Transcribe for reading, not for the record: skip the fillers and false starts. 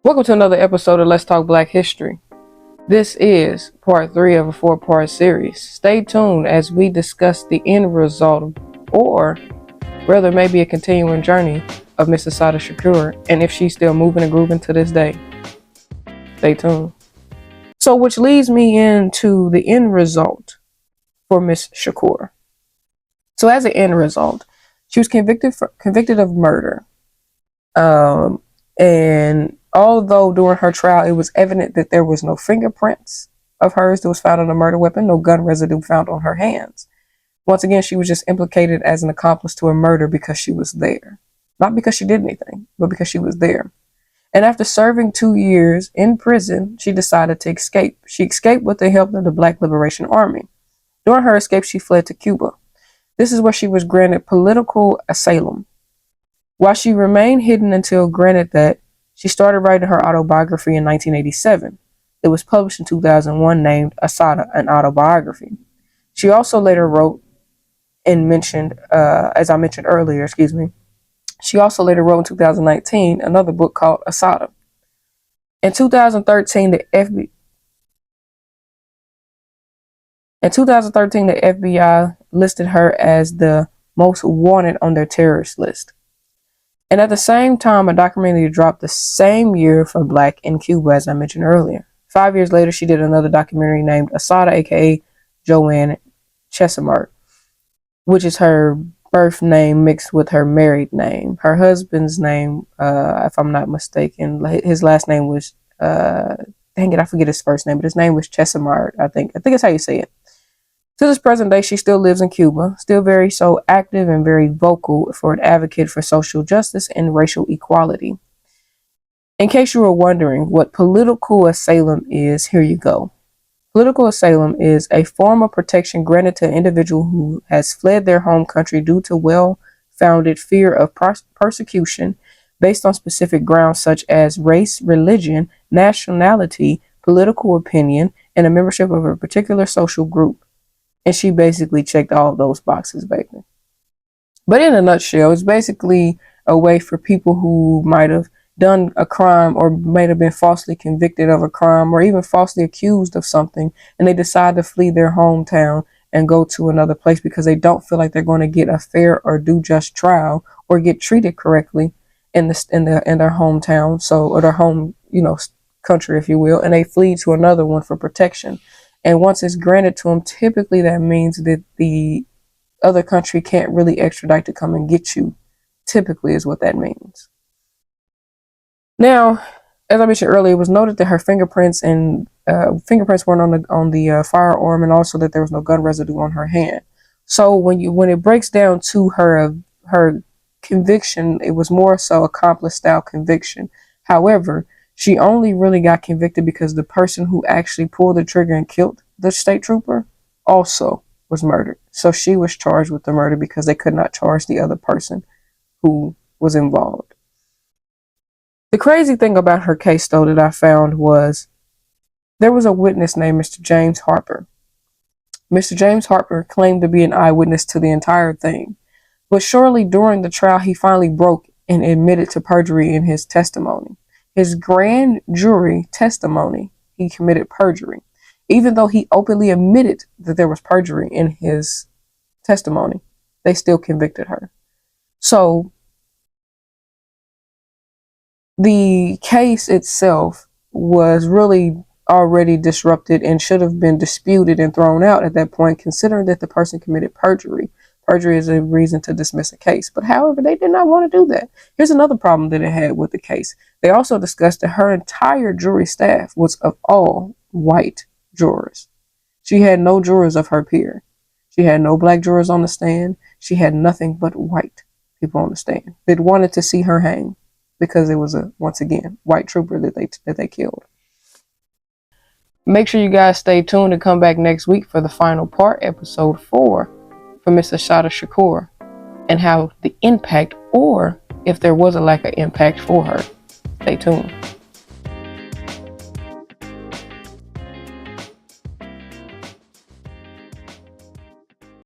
Welcome to another episode of Let's Talk Black History. This is part 3 of a 4-part series. Stay tuned as we discuss the end result, or rather maybe a continuing journey of Miss Assata Shakur, and if she's still moving and grooving to this day. Stay tuned. So which leads me into the end result for Miss Shakur. So as an end result, she was convicted of murder. And although during her trial it was evident that there was no fingerprints of hers that was found on the murder weapon, no gun residue found on her hands. Once again, she was just implicated as an accomplice to a murder because she was there. Not because she did anything, but because she was there. And after serving 2 years in prison, she decided to escape. She escaped with the help of the Black Liberation Army. During her escape, she fled to Cuba. This is where she was granted political asylum. While she remained hidden until granted that, she started writing her autobiography in 1987. It was published in 2001, named Assata, an Autobiography. She also later wrote and mentioned, as I mentioned earlier, she also later wrote in 2019 another book called Assata. In 2013, the FBI listed her as the most wanted on their terrorist list. And at the same time, a documentary dropped the same year for Black in Cuba, as I mentioned earlier. 5 years later, she did another documentary named Assata, aka Joanne Chesimard, which is her birth name mixed with her married name. Her husband's name, if I'm not mistaken, his last name was, I forget his first name, but his name was Chesimard, I think that's how you say it. To this present day, she still lives in Cuba, still very so active and very vocal for an advocate for social justice and racial equality. In case you were wondering what political asylum is, here you go. Political asylum is a form of protection granted to an individual who has fled their home country due to well-founded fear of persecution based on specific grounds such as race, religion, nationality, political opinion, and a membership of a particular social group. And she basically checked all of those boxes, baby. But in a nutshell, it's basically a way for people who might have done a crime or might have been falsely convicted of a crime or even falsely accused of something, and they decide to flee their hometown and go to another place because they don't feel like they're going to get a fair or due just trial or get treated correctly in their hometown, or their home, country, if you will, and they flee to another one for protection. And once it's granted to them, typically that means that the other country can't really extradite to come and get you. Typically is what that means. Now, as I mentioned earlier, it was noted that her fingerprints weren't on the firearm, and also that there was no gun residue on her hand. So when it breaks down to her conviction, it was more so accomplice style conviction. However, she only really got convicted because the person who actually pulled the trigger and killed the state trooper also was murdered. So she was charged with the murder because they could not charge the other person who was involved. The crazy thing about her case, though, that I found was there was a witness named Mr. James Harper. Mr. James Harper claimed to be an eyewitness to the entire thing. But shortly during the trial, he finally broke and admitted to perjury in his testimony. His grand jury testimony, he committed perjury. Even though he openly admitted that there was perjury in his testimony, they still convicted her. So the case itself was really already disrupted and should have been disputed and thrown out at that point, considering that the person committed perjury. Perjury is a reason to dismiss a case. But however, they did not want to do that. Here's another problem that it had with the case. They also discussed that her entire jury staff was of all white jurors. She had no jurors of her peer. She had no black jurors on the stand. She had nothing but white people on the stand that wanted to see her hang because it was once again, white trooper that they killed. Make sure you guys stay tuned and come back next week for the final part, episode 4. For Miss Assata Shakur, and how the impact, or if there was a lack of impact for her. Stay tuned.